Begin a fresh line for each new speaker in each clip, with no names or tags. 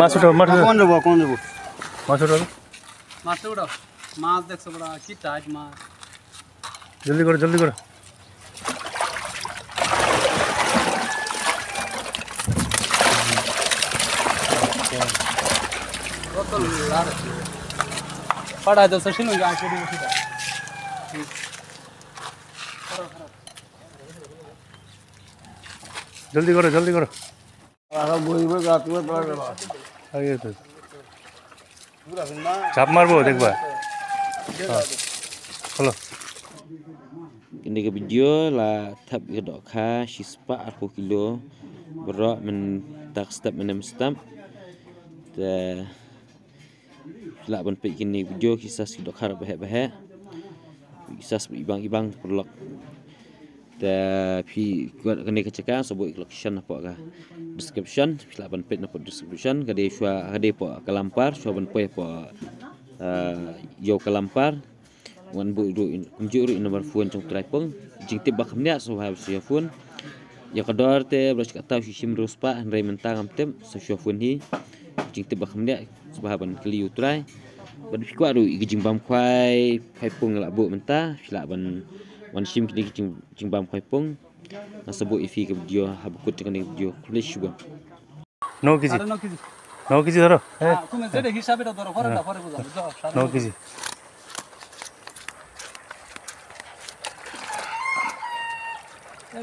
মাছ উঠাও মাছ
কোন যাব
মাছ উঠাও
মাছ উঠাও মাছ দেখছো বড় কি টাইট মাছ
জলদি করো
কত লার পড়াই দাও সছিন গা করে দিছি
জলদি করো
আর বইবে রাত में पड़ा
আগে তো চাপ মারবো দেখবা হলো
Kini ke video lah thap ke dok kha shispa 40 kilo berak men tak step menem step te lah ban pe kini video kisah si dok kha bah kisah ibang perlok te pi kuat kini kecekan sebut location apa ka description lah ban pe na description kade shua kade po kalampar shua ban pe po yo kalampar wan bu ru umjuru nomor phone trong trai pung jing tib bakam nya so ha sia phone ya kadar te bras kata shim ruspa rei mentang am tem so sia phone hi jing tib bakam nya sahaban kliu trai ban fi kwa ru jing bam khwai phai pung la bu menta la ban wan shim kini jing bam khwai pung na sebut ifi ke video habukut dengan video klish bu
9 KG 9 KG ধরো
হ্যাঁ তুমি যেটা হিসাবে ধরো পরে বুঝাবো যাও
9 KG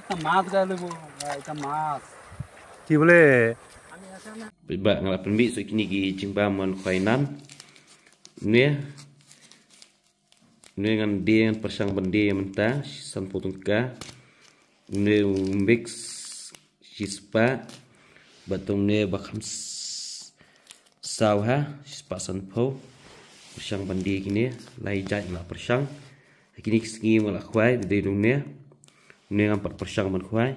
একটা মাছ গালে এটা মাছ
কি বলে
ba ngala penbi so kini gi jingba mon khwai nan ne ngan dia persang bende menta san potungka ne mix shispa batong ne bakam saw ha shispa san po persang bende kini lai jai la persang kini segi mala khwai de dung ne ngam pat persang man khwai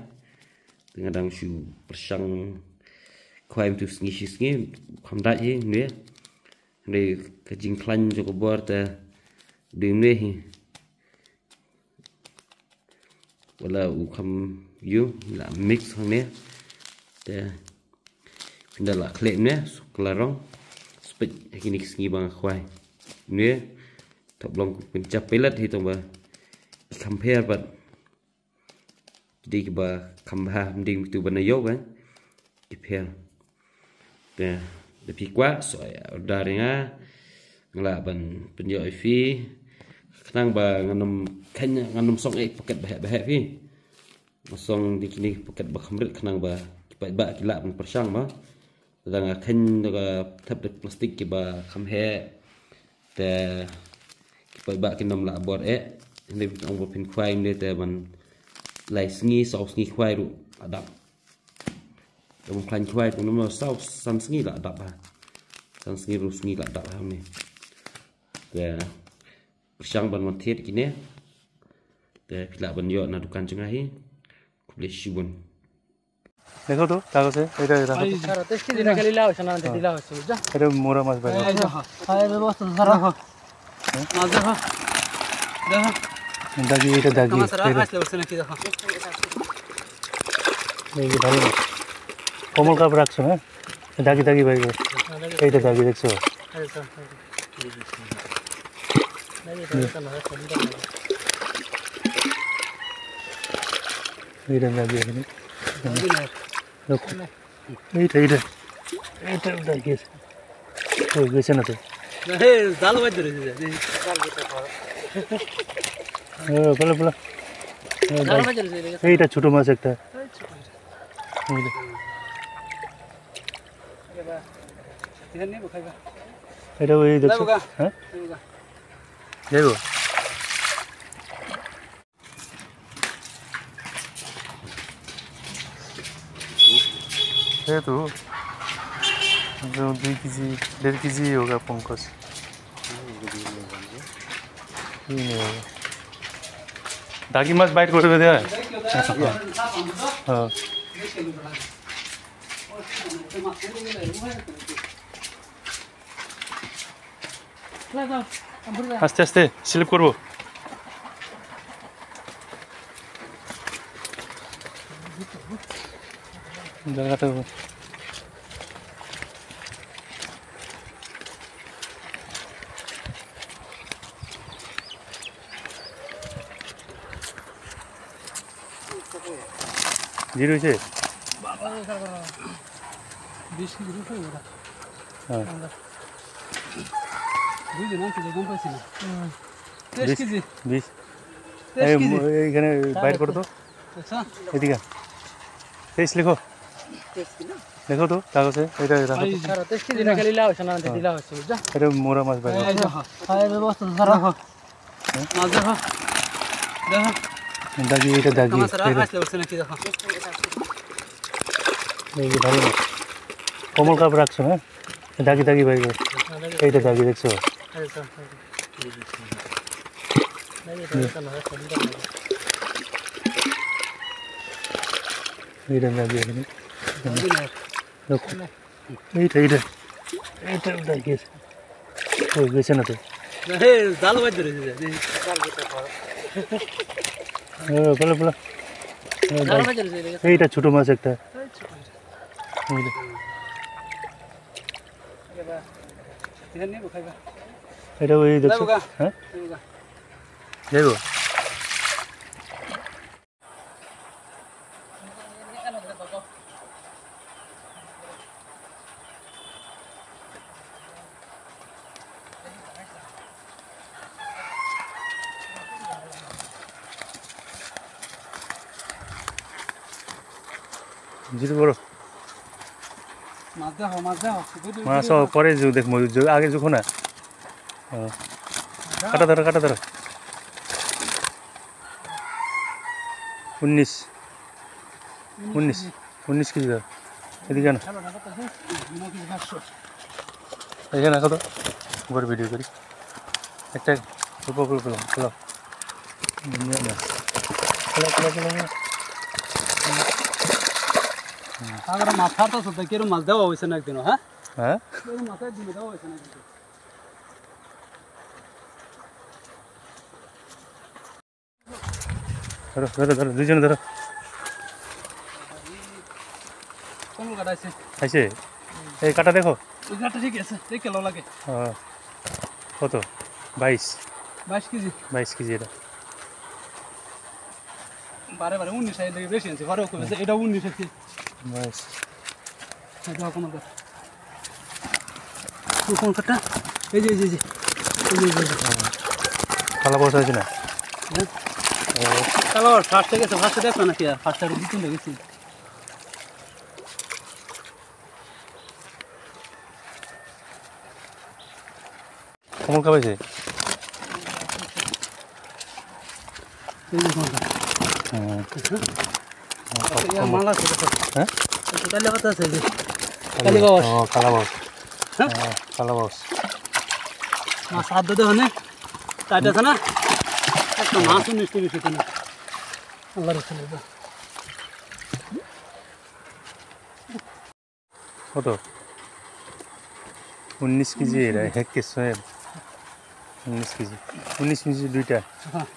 dengan shu persang khwai tu sngi kham dai hi ne ne ka jing klan jo ko bor ta ding ne hi wala u kham yu la mix hang ne ta pinda la khle ne klarong spit kini sngi bang khwai ne thop long pin chap pelat hi tong ba compare but di ba kamba ding tu bana yo kan dipel te depi kwa so daringa ngla ban penyo fi knang ba nganum khanya nganum song ai paket bah fi masong di kini paket ba khamrit knang ba ba kila ban persang ma dang khen ga thap de plastik ki ba kham he te ki ba kinom la bor ni ong bo pin khwai ni te ban lai sngi sau sngi khwai ru adap dong klan khwai ko no sau san sngi la adap ha san sngi ru sngi la adap ha ni te persang ban mon thet kini te pila ban yo na dukan chunga hi kule shibun
দেখো তো কাগজে এটা
সারা tasty দিনা খালি লাও শোনা দিলা হচ্ছে বুঝা
এটা মোরা মাছ ভাই
আয় ব্যবস্থা ধরো মাছ দেখো
দাগি এটা দাগি
আমার সারা আসলে বসে নাকি দেখো
এই ভালো কমল কাপ রাখছো হ্যাঁ দাগি ভাই এইটা দাগি দেখছো এইটা দাগি এখানে এইটা দাগি ওই গেছে না তো
জাল বাদ ধরে
বলো এইটা ছোট মাছ একটা এটা ওই দেখছো হ্যাঁ যাইবো तो 2 केजी 1.5 केजी होगा पंकज दागी माछ बाइट गरेको थियो আস্তে আস্তে স্লিপ করব জায়গাটা জিরো হয়েছে?
20 কেজি রুই ওটা
হ্যাঁ,
2 দিন আনছি যে কম পাইছি না 23 কেজি
20।
23 কেজি
এইখানে বাইর করো তো,
আচ্ছা
এদিকে 23 লিখো, লেখো তো কাগজে। এটা রাখো তো।
23 কেজি না খালি লাও শোনা দিলা হচ্ছে বুঝা
এটা মোরা মাছ বাইর করো।
এই দেখো এই ব্যবস্থা রাখো মাছ দেখো দেখো
দাগি, এটা দাগি।
মাছ আসলে উঠছে নাকি দেখো
এই যে ভালো না, কমল কাপ রাখছো, হ্যাঁ, দাগি দাগি বাইর করো। এইটা দাগি দেখছো? এইটা দাগি এখানে। দেখো, এইটা এইটা এইটা দাগি আছে। ওই গেছে না তো?
জাল বাজ ধরেছে
বলো বলো। এইটা ছোট মাছ একটা। এইটা। এটা ওই দেখছো? হ্যাঁ, দেখো জিরো বড়
মাছ দেখো মাছ দেখো
মাছ পরে দেখবো, আগে যখন না। কাটা ধরো কাটা ধরো। 19 কেজি ধর। এদিকে না, এখানে রাখো তো, উপরে ভিডিও করি। একটা অল্প অল্প পেলাম, খোলাও
সাগরে মাছ ছাড়তেছ তো কেরম মাছ দেওয়া হয়েছে না একদিনও হ্যাঁ
হ্যাঁ।
কেরম মাছ একদিনও দেওয়া হয়েছে না
ধরো ধরো ধরো, দুজনে ধরো।
কমল কাটাইছে
আছে এই কাটা দেখো।
ওই কাটা ঠিক আছে দেখে লো লাগে
কত? 22
কেজি
22 কেজি। এটা
বারে 19 সাইড থেকে বেশি আছে ঘরেও কমেছে এটা 19 আছে
22।
এটা কমল কাটা কমল কাটা এই যে
থালা বসা হয়েছে না?
চলো ফার্স্টে গেছে ফার্স্টে দেখো নাকি ফার্স্টে আর দ্বিতীয় গেছি
কমল কাপ আছে?
এই যে কোনটা মালা আছে
হ্যাঁ,
তাহলে কথা আছে যে কালী বাস
কালাবাস।
হ্যাঁ
কালাবাস
মাছ হাত দিতে হয় না টাইট আছে না একটা মাছও নিশ্চয় বেশি না আল্লাহ রসুল
কত? 19 কেজি। এরা এক কেজি 19 কেজি 19 কেজি দুইটা।
হ্যাঁ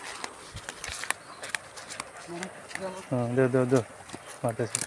হ্যাঁ, দেও দেও দেও মারতেছি।